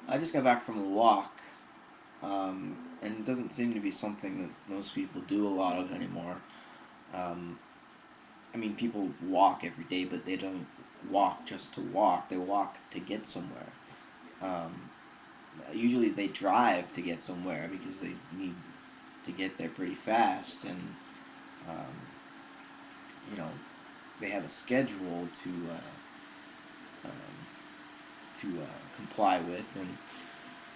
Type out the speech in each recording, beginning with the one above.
I just got back from a walk, and it doesn't seem to be something that most people do a lot of anymore. Um, I mean, people walk every day, but they don't walk just to walk. They walk to get somewhere. Um, Usually, they drive to get somewhere because they need to get there pretty fast, and um, you know, they have a schedule comply with, and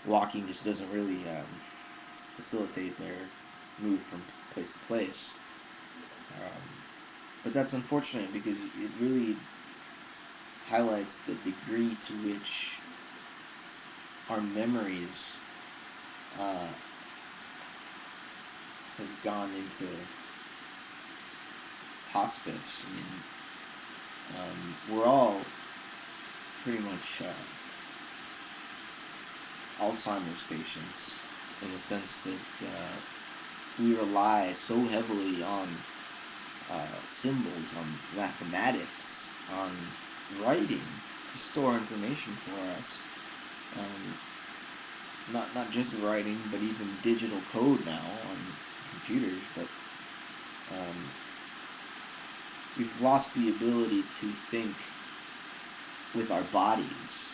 walking just doesn't really facilitate their move from place to place. Um, but that's unfortunate because it really highlights the degree to which our memories uh, have gone into hospice. I mean, we're all pretty much Alzheimer's patients in the sense that we rely so heavily on symbols, on mathematics, on writing to store information for us. Um, not just writing, but even digital code now on computers. But um, we've lost the ability to think with our bodies,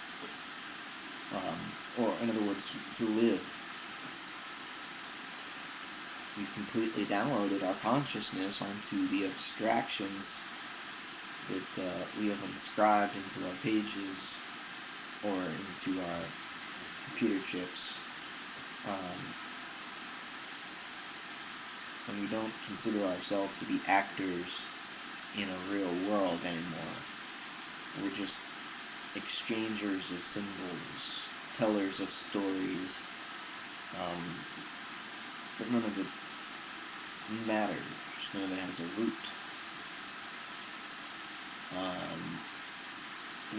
or in other words, to live. We've completely downloaded our consciousness onto the abstractions that we have inscribed into our pages or into our computer chips. Um, and we don't consider ourselves to be actors in a real world anymore. We're just exchangers of symbols, tellers of stories, but none of it matters. None of it has a root.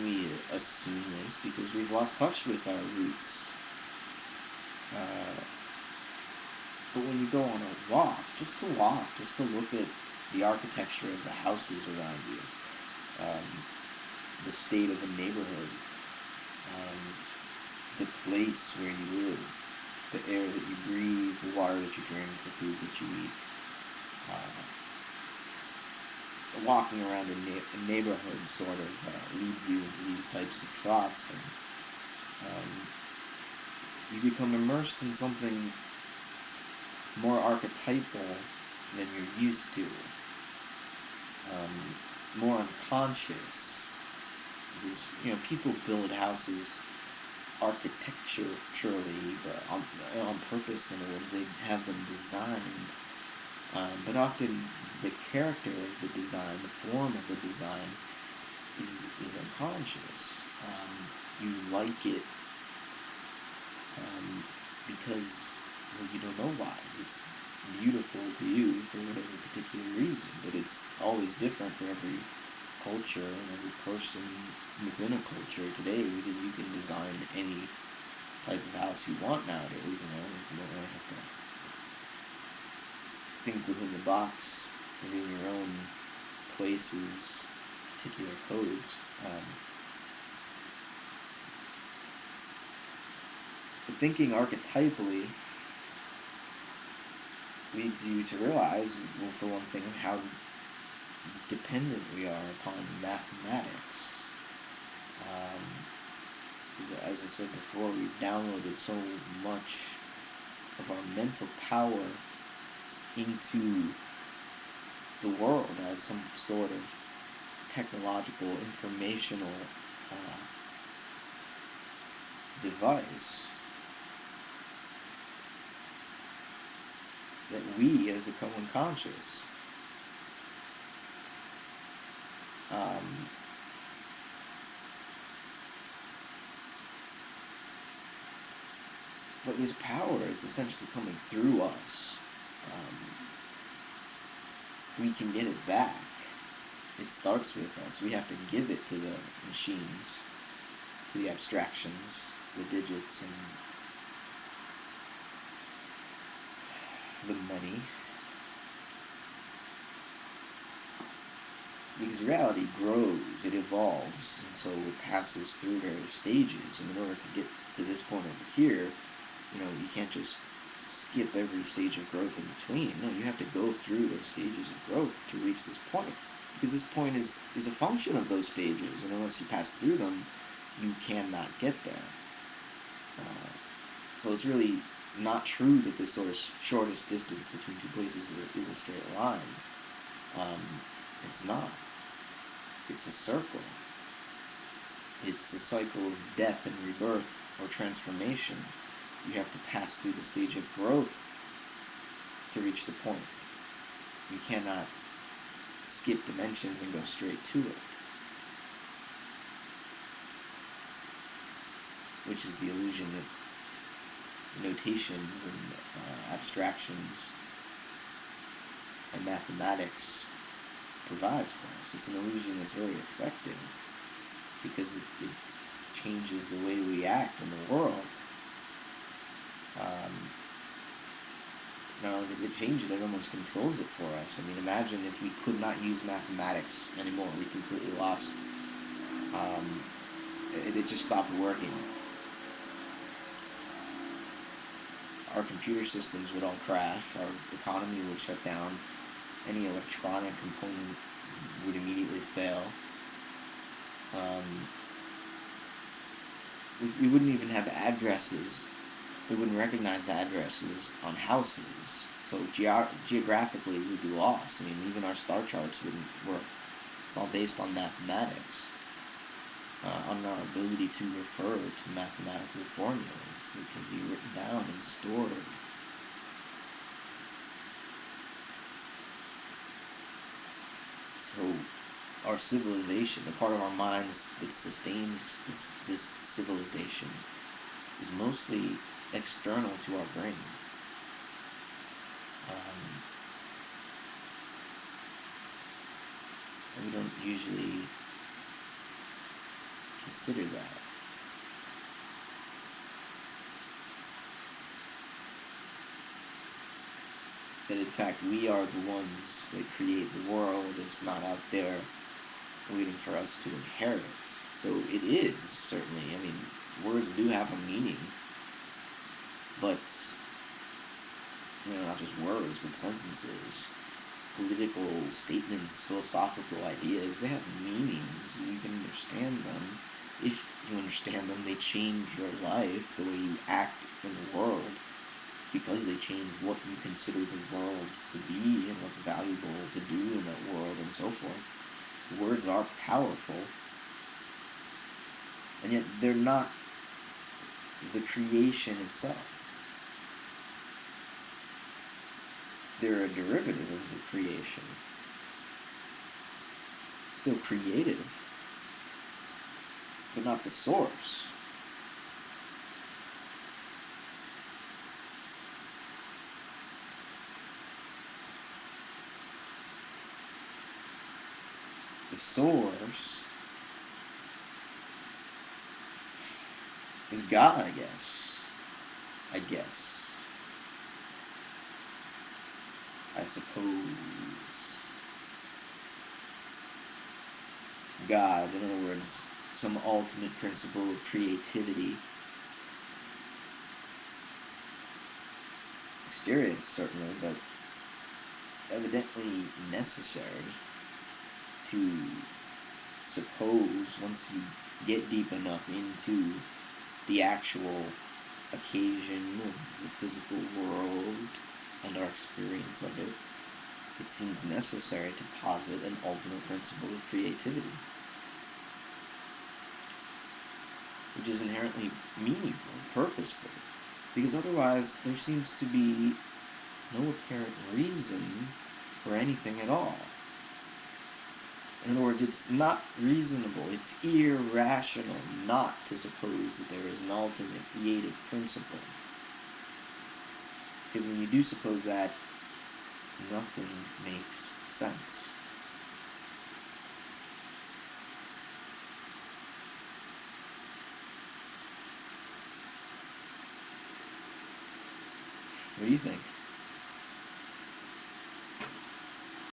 We assume this because we've lost touch with our roots. But when you go on a walk, just to look at the architecture of the houses around you, the state of a neighborhood, the place where you live, the air that you breathe, the water that you drink, the food that you eat. Walking around a neighborhood sort of leads you into these types of thoughts, and you become immersed in something more archetypal than you're used to, more unconscious. Because people build houses architecturally, but on purpose. In other words, they have them designed, but often the character of the design, the form of the design, is unconscious. You like it because, well, you don't know why. It's beautiful to you for whatever particular reason, but it's always different for every culture and every person within a culture today, because you can design any type of house you want nowadays. You don't really have to think within the box, within your own place's particular codes. But thinking archetypally leads you to realize, well, for one thing, how dependent we are upon mathematics. As I said before, we've downloaded so much of our mental power into the world as some sort of technological, informational device that we have become unconscious. But this power is essentially coming through us. We can get it back. It starts with us. We have to give it to the machines, to the abstractions, the digits, and the money. Because reality grows, it evolves, and so it passes through various stages. And in order to get to this point over here, you can't just skip every stage of growth in between. No, you have to go through those stages of growth to reach this point. Because this point is a function of those stages, and unless you pass through them, you cannot get there. So it's really not true that this sort of shortest distance between two places is a straight line. It's not. It's a circle. It's a cycle of death and rebirth or transformation. You have to pass through the stage of growth to reach the point. You cannot skip dimensions and go straight to it. Which is the illusion that notation and abstractions and mathematics provides for us. It's an illusion that's very effective because it changes the way we act in the world. Not only does it change it, it almost controls it for us. I mean, imagine if we could not use mathematics anymore. We completely lost. It just stopped working. Our computer systems would all crash. Our economy would shut down. Any electronic component would immediately fail. We wouldn't even have addresses. We wouldn't recognize addresses on houses. So geographically, we'd be lost. I mean, even our star charts wouldn't work. It's all based on mathematics, on our ability to refer to mathematical formulas that can be written down and stored. So our civilization, the part of our minds that sustains this civilization, is mostly external to our brain. And we don't usually consider that. That in fact we are the ones that create the world. It's not out there waiting for us to inherit. Though it is, certainly. I mean, words do have a meaning. But, not just words, but sentences, political statements, philosophical ideas, they have meanings. You can understand them. If you understand them, they change your life, the way you act in the world, because they change what you consider the world to be and what's valuable to do in that world and so forth. Words are powerful, and yet they're not the creation itself. They're a derivative of the creation. Still creative, but not the source. The source is God, I guess. I suppose. God, in other words, some ultimate principle of creativity. Mysterious, certainly, but evidently necessary to suppose once you get deep enough into the actual occasion of the physical world and our experience of it, it seems necessary to posit an ultimate principle of creativity, which is inherently meaningful, purposeful, because otherwise there seems to be no apparent reason for anything at all. In other words, it's not reasonable, it's irrational not to suppose that there is an ultimate creative principle. Because when you do suppose that, nothing makes sense. What do you think?